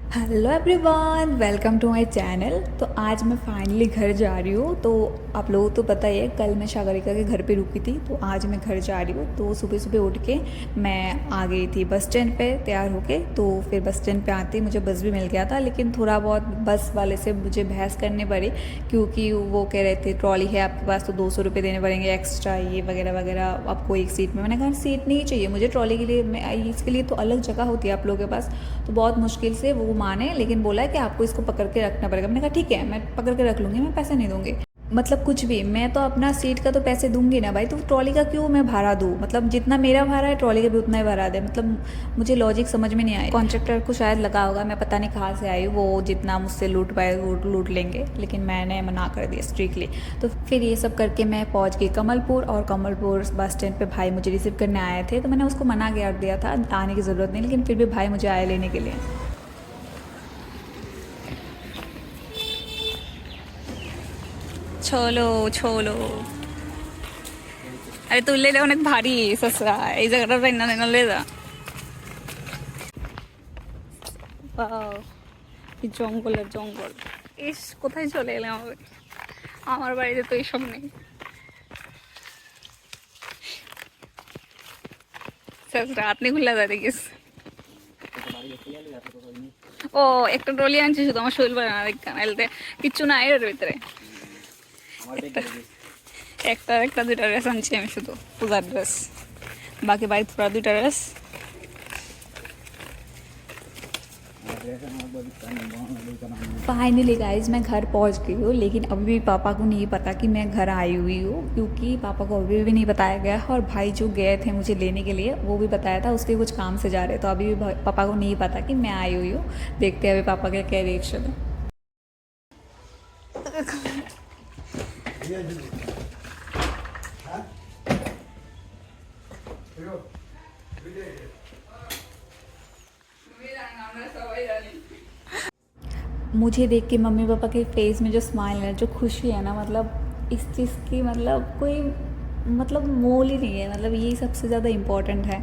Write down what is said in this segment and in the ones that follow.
Hello everyone, welcome to my channel. तो आज मैं फाइनली घर जा रही हूँ। तो आप लोगों को तो पता ही है, कल मैं सागरिका के घर पे रुकी थी, तो आज मैं घर जा रही हूँ। तो सुबह सुबह उठ के मैं आ गई थी बस स्टैंड पे तैयार होके। तो फिर बस स्टैंड पे आते ही मुझे बस भी मिल गया था, लेकिन थोड़ा बहुत बस वाले से मुझे बहस करनी पड़ी, क्योंकि वो कह रहे थे ट्रॉली है आपके पास तो 200 रुपये देने पड़ेंगे एक्स्ट्रा, ये वगैरह वगैरह, आपको एक सीट में। मैंने कहा सीट नहीं चाहिए मुझे ट्रॉली के लिए, मैं इसके लिए तो अलग जगह होती है आप लोगों के पास। तो बहुत मुश्किल से वो माने, लेकिन बोला है कि आपको इसको पकड़ के रखना पड़ेगा। मैंने कहा ठीक है, मैं पकड़ के रख लूँगी, मैं पैसे नहीं दूँगी। मतलब कुछ भी, मैं तो अपना सीट का तो पैसे दूंगी ना भाई, तो ट्रॉली का क्यों मैं भाड़ा दूँ? मतलब जितना मेरा भाड़ा है ट्रॉली का भी उतना ही भाड़ा दे। मतलब मुझे लॉजिक समझ में नहीं आया। कॉन्ट्रैक्टर को शायद लगा होगा, मैं पता नहीं कहाँ से आई, वो जितना मुझसे लूट पाए वो लूट लेंगे, लेकिन मैंने मना कर दिया स्ट्रिक्टली। तो फिर ये सब करके मैं पहुँच गई कमलपुर, और कमलपुर बस स्टैंड पर भाई मुझे रिसीव करने आए थे। तो मैंने उसको मना कर दिया था, आने की ज़रूरत नहीं, लेकिन फिर भी भाई मुझे आए लेने के लिए। छोलो छोलो। আরে তুললে এটা অনেক ভারী সসরা, এই জায়গাটা রান্না টান্না লয়ে যা। বাও, কি জঙ্গলের জঙ্গল। ইস, কোথায় চলে এলাম আমি? আমার বাড়িতে তো এইসব নেই। সসরা আপনি খুলে যা দেখিস। ও, একটা ট্রলি আনছি শুধু, আমার শরীর পারে না দেখা নাইলে কিচ্ছু নাই এর ভিতরে। একটা একটা দুইটা ড্রেস আনছি আমি, শুধু পূজার ড্রেস, বাকি বাড়ি পুরা দুইটা ড্রেস। फाइनली गाइज मैं घर पहुंच गई हूँ, लेकिन अभी भी पापा को नहीं पता कि मैं घर आई हुई हूँ, क्योंकि पापा को अभी भी नहीं बताया गया है। और भाई जो गए थे मुझे लेने के लिए, वो भी बताया था उसके कुछ काम से जा रहे, तो अभी भी पापा को नहीं पता कि मैं आई हुई हूँ। देखते हैं अभी पापा का क्या रिएक्शन है। मुझे देख के मम्मी पापा के फेस में जो स्माइल है, जो खुशी है ना, मतलब इस चीज़ की मतलब कोई मतलब मोल ही नहीं है। मतलब यही सबसे ज़्यादा इम्पोर्टेंट है।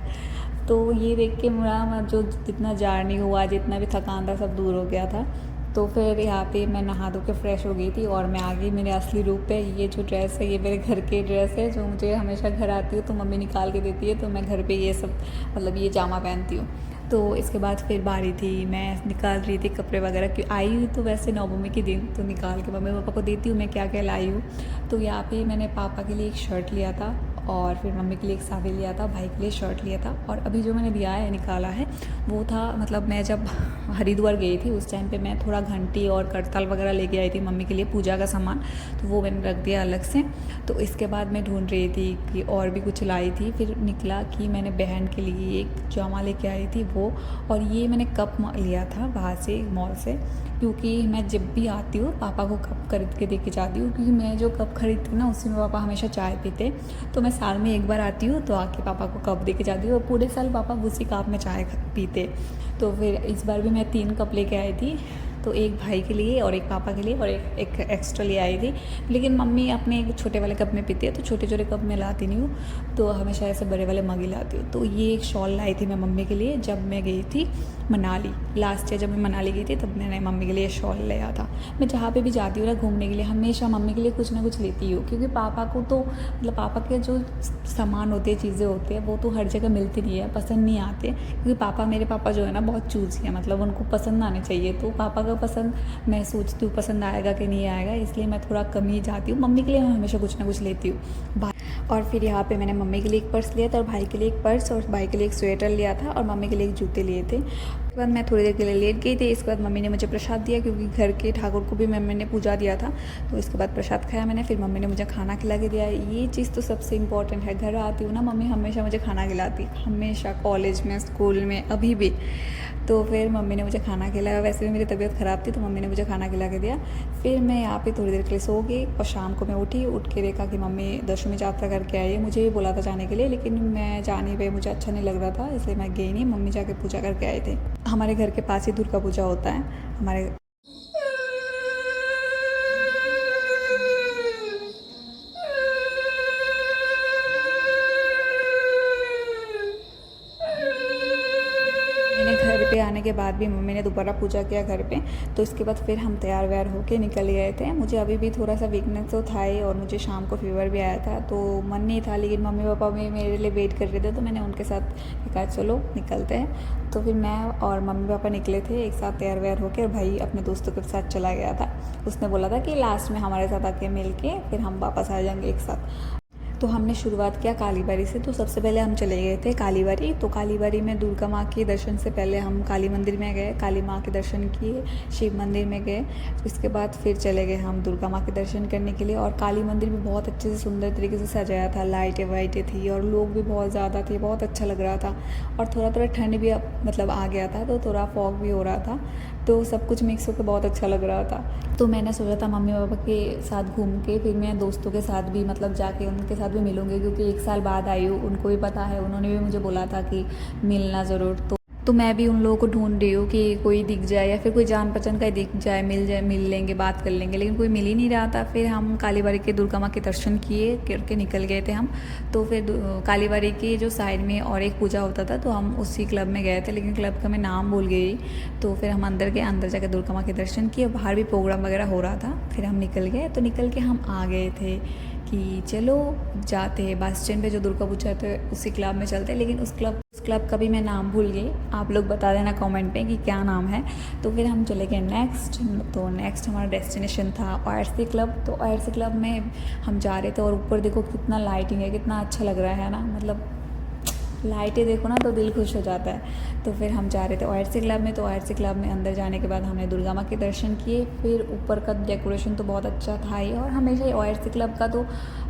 तो ये देख के मेरा जो जितना जर्नी हुआ, जितना भी थकान था, सब दूर हो गया था। तो फिर यहाँ पे मैं नहा धो के फ्रेश हो गई थी, और मैं आ गई मेरे असली रूप पे। ये जो ड्रेस है ये मेरे घर की ड्रेस है, जो मुझे हमेशा घर आती हूँ तो मम्मी निकाल के देती है, तो मैं घर पे ये सब मतलब ये जामा पहनती हूँ। तो इसके बाद फिर बारी थी, मैं निकाल रही थी कपड़े वगैरह, कि आई हुई तो वैसे नवमी के दिन, तो निकाल के मम्मी पापा को देती हूँ मैं क्या क्या लाई हूँ। तो यहाँ पे मैंने पापा के लिए एक शर्ट लिया था, और फिर मम्मी के लिए एक साड़ी लिया था, भाई के लिए शर्ट लिया था। और अभी जो मैंने दिया है, निकाला है, वो था मतलब मैं जब हरिद्वार गई थी उस टाइम पे मैं थोड़ा घंटी और करताल वगैरह लेके आई थी मम्मी के लिए, पूजा का सामान, तो वो मैंने रख दिया अलग से। तो इसके बाद मैं ढूंढ रही थी कि और भी कुछ लाई थी, फिर निकला कि मैंने बहन के लिए एक जामा लेके आई थी वो। और ये मैंने कप लिया था बाहर से मॉल से, क्योंकि मैं जब भी आती हूँ पापा को कप खरीद के दे के जाती हूँ, क्योंकि मैं जो कप खरीदती हूँ ना उसी में पापा हमेशा चाय पीते। तो मैं साल में एक बार आती हूँ तो आके पापा को कप दे के जाती हूँ, और पूरे साल पापा उसी कप में चाय पीते। तो फिर इस बार भी मैं 3 कप लेके आई थी, तो एक भाई के लिए और एक पापा के लिए, और एक एक्स्ट्रा ले आई थी। लेकिन मम्मी अपने एक छोटे वाले कप में पीती है, तो छोटे छोटे कप में लाती नहीं हूँ, तो हमेशा ऐसे बड़े वाले मग ही लाती हूँ। तो ये एक शॉल लाई थी मैं मम्मी के लिए, जब मैं गई थी मनाली। लास्ट ईयर जब मैं मनाली गई थी तब मैंने मम्मी के लिए शॉल लिया था। मैं जहाँ पे भी जाती हूँ ना घूमने के लिए, हमेशा मम्मी के लिए कुछ ना कुछ लेती हूँ, क्योंकि पापा को तो मतलब पापा के जो सामान होते हैं, चीज़ें होती हैं, वो तो हर जगह मिलती नहीं है, पसंद नहीं आते। क्योंकि मेरे पापा जो है ना बहुत चूज़ी है, मतलब उनको पसंद आने चाहिए। तो पापा का पसंद मैं सोचती हूँ पसंद आएगा कि नहीं आएगा, इसलिए मैं थोड़ा कम ही जाती हूँ। मम्मी के लिए मैं हमेशा कुछ ना कुछ लेती हूँ। और फिर यहाँ पे मैंने मम्मी के लिए एक पर्स लिया था, और भाई के लिए एक पर्स, और भाई के लिए एक स्वेटर लिया था, और मम्मी के लिए एक जूते लिए थे। उसके बाद मैं थोड़ी देर के लिए लेट गई थी। इसके बाद मम्मी ने मुझे प्रसाद दिया, क्योंकि घर के ठाकुर को भी मम्मी ने पूजा दिया था। तो इसके बाद प्रसाद खाया मैंने, फिर मम्मी ने मुझे खाना खिला के दिया। ये चीज़ तो सबसे इम्पोर्टेंट है, घर आती हूँ ना मम्मी हमेशा मुझे खाना खिलाती, हमेशा, कॉलेज में, स्कूल में, अभी भी। तो फिर मम्मी ने मुझे खाना खिलाया, वैसे भी मेरी तबीयत ख़राब थी तो मम्मी ने मुझे खाना खिला के दिया। फिर मैं यहाँ पे थोड़ी देर के लिए सो गई, और शाम को मैं उठ के देखा कि मम्मी दशमी यात्रा करके आई है। मुझे भी बोला था जाने के लिए, लेकिन मैं जा नहीं पाई, मुझे अच्छा नहीं लग रहा था, इसलिए मैं गई नहीं। मम्मी जाके पूजा करके आए थे। हमारे घर के पास ही दुर्गा पूजा होता है हमारे। मैंने घर पे आने के बाद भी मम्मी ने दोबारा पूजा किया घर पे। तो इसके बाद फिर हम तैयार व्यार होके निकल गए थे। मुझे अभी भी थोड़ा सा वीकनेस तो था ही, और मुझे शाम को फीवर भी आया था, तो मन नहीं था, लेकिन मम्मी पापा भी मेरे लिए वेट कर रहे थे, तो मैंने उनके साथ कहा चलो निकलते हैं। तो फिर मैं और मम्मी पापा निकले थे एक साथ तैयार व्यार होके, और भाई अपने दोस्तों के साथ चला गया था। उसने बोला था कि लास्ट में हमारे साथ आके मिल के फिर हम वापस आ जाएंगे एक साथ। तो हमने शुरुआत किया कालीबाड़ी से। तो सबसे पहले हम चले गए थे कालीबाड़ी। तो कालीबाड़ी में दुर्गा माँ के दर्शन से पहले हम काली मंदिर में गए, काली माँ के दर्शन किए, शिव मंदिर में गए। इसके बाद फिर चले गए हम दुर्गा माँ के दर्शन करने के लिए। और काली मंदिर में बहुत अच्छे से सुंदर तरीके से सजाया था, लाइटें वाइटें थी और लोग भी बहुत ज़्यादा थे, बहुत अच्छा लग रहा था। और थोड़ा थोड़ा ठंड भी मतलब आ गया था, तो थोड़ा फॉग भी हो रहा था, तो सब कुछ मिक्स होकर बहुत अच्छा लग रहा था। तो मैंने सोचा था मम्मी पापा के साथ घूम के फिर मैं दोस्तों के साथ भी मतलब जाके उनके साथ भी मिलूँगी, क्योंकि 1 साल बाद आई हूँ, उनको भी पता है, उन्होंने भी मुझे बोला था कि मिलना ज़रूर। तो मैं भी उन लोगों को ढूंढ रही हूँ कि कोई दिख जाए या फिर कोई जान पहचान का दिख जाए, मिल लेंगे, बात कर लेंगे, लेकिन कोई मिल ही नहीं रहा था। फिर हम कालीबाड़ी के दुर्गा माँ के दर्शन किए करके निकल गए थे हम। तो फिर कालीबाड़ी की जो साइड में और एक पूजा होता था, तो हम उसी क्लब में गए थे, लेकिन क्लब का मैं नाम भूल गई। तो फिर हम अंदर गए, अंदर जाकर दुर्गा माँ के दर्शन किए, बाहर भी प्रोग्राम वगैरह हो रहा था। फिर हम निकल गए। तो निकल के हम आ गए थे कि चलो जाते हैं बस स्टैंड पे जो दुर्गा पूजा है उसी क्लब में चलते हैं, लेकिन उस क्लब का भी मैं नाम भूल गई। आप लोग बता देना कमेंट पे कि क्या नाम है। तो फिर हम चले गए नेक्स्ट। तो नेक्स्ट हमारा डेस्टिनेशन था ORC क्लब। तो ORC क्लब में हम जा रहे थे, और ऊपर देखो कितना लाइटिंग है, कितना अच्छा लग रहा है ना, मतलब लाइटें देखो ना तो दिल खुश हो जाता है। तो फिर हम जा रहे थे ORC क्लब में। तो ORC क्लब में अंदर जाने के बाद हमने दुर्गा माँ के दर्शन किए। फिर ऊपर का डेकोरेशन तो बहुत अच्छा था ही, और हमेशा ही ORC क्लब का तो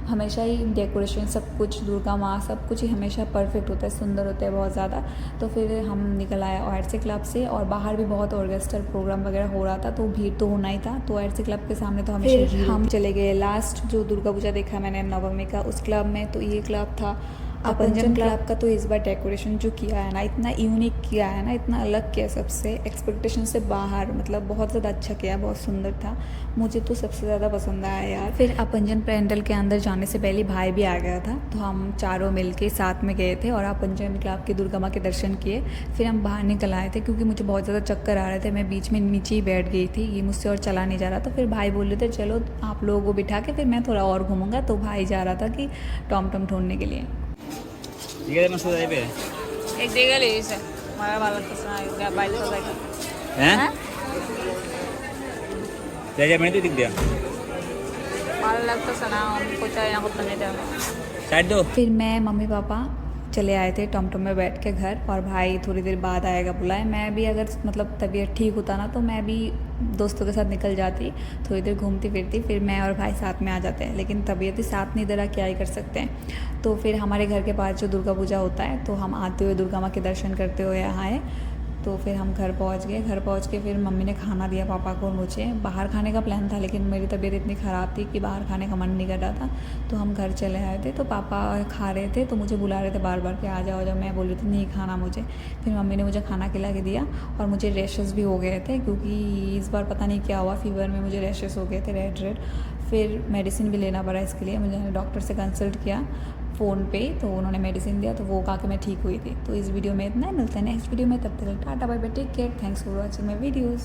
हमेशा ही डेकोरेशन सब कुछ, दुर्गा माँ सब कुछ ही हमेशा परफेक्ट होता है, सुंदर होता है बहुत ज़्यादा। तो फिर हम निकल आए ORC क्लब से, और बाहर भी बहुत ऑर्केस्ट्रा प्रोग्राम वगैरह हो रहा था, तो भीड़ तो होना ही था। तो ORC क्लब के सामने तो हमेशा हम चले गए लास्ट जो दुर्गा पूजा देखा मैंने नवमी का उस क्लब में। तो ये क्लब था अपंजन क्लब का। तो इस बार डेकोरेशन जो किया है ना, इतना यूनिक किया है ना, इतना अलग किया सबसे, एक्सपेक्टेशन से बाहर, मतलब बहुत ज़्यादा अच्छा किया, बहुत सुंदर था, मुझे तो सबसे ज़्यादा पसंद आया यार। फिर अपंजन पेंडल के अंदर जाने से पहले भाई भी आ गया था, तो हम चारों मिलके साथ में गए थे और अपंजन क्लब की दुर्गा माँ के दर्शन किए। फिर हम बाहर निकल आए थे, क्योंकि मुझे बहुत ज़्यादा चक्कर आ रहे थे, मैं बीच में नीचे ही बैठ गई थी, ये मुझसे और चला नहीं जा रहा था। फिर भाई बोल रहे थे चलो आप लोगों को बिठा के फिर मैं थोड़ा और घूमूंगा, तो भाई जा रहा था कि टॉम ढूंढने के लिए। एक देगा ले इसे मला भाলো লাগতেছে না এটা বাইরে তো দেখো হ্যাঁ জায়গা দিক দিয়া ভালো লাগতেছে না আমি কোথায় না করতে নিতে साइड दो। फिर मैं मम्मी पापा चले आए थे टॉम में बैठ के घर, और भाई थोड़ी देर बाद आएगा बुलाए। मैं भी अगर मतलब तबीयत ठीक होता ना, तो मैं भी दोस्तों के साथ निकल जाती, थोड़ी देर घूमती फिरती, फिर मैं और भाई साथ में आ जाते हैं, लेकिन तबीयत ही साथ नहीं दे रहा, क्या ही कर सकते हैं। तो फिर हमारे घर के पास जो दुर्गा पूजा होता है, तो हम आते हुए दुर्गा माँ के दर्शन करते हुए यहाँ आए। तो फिर हम घर पहुँच गए। घर पहुँच के फिर मम्मी ने खाना दिया पापा को और मुझे। बाहर खाने का प्लान था, लेकिन मेरी तबीयत इतनी ख़राब थी कि बाहर खाने का मन नहीं कर रहा था, तो हम घर चले आए थे। तो पापा खा रहे थे, तो मुझे बुला रहे थे बार बार कि आ जाओ मैं बोल रही थी नहीं खाना मुझे। फिर मम्मी ने मुझे खाना खिला के दिया, और मुझे रैशेस भी हो गए थे, क्योंकि इस बार पता नहीं क्या हुआ, फीवर में मुझे रैशेस हो गए थे रेड। फिर मेडिसिन भी लेना पड़ा इसके लिए, मुझे डॉक्टर से कंसल्ट किया फ़ोन पे, तो उन्होंने मेडिसिन दिया, तो वो खा के मैं ठीक हुई थी। तो इस वीडियो में इतना ही, मिलता है नेक्स्ट वीडियो में, तब तक tata bye bye, take care, thanks for watching my videos.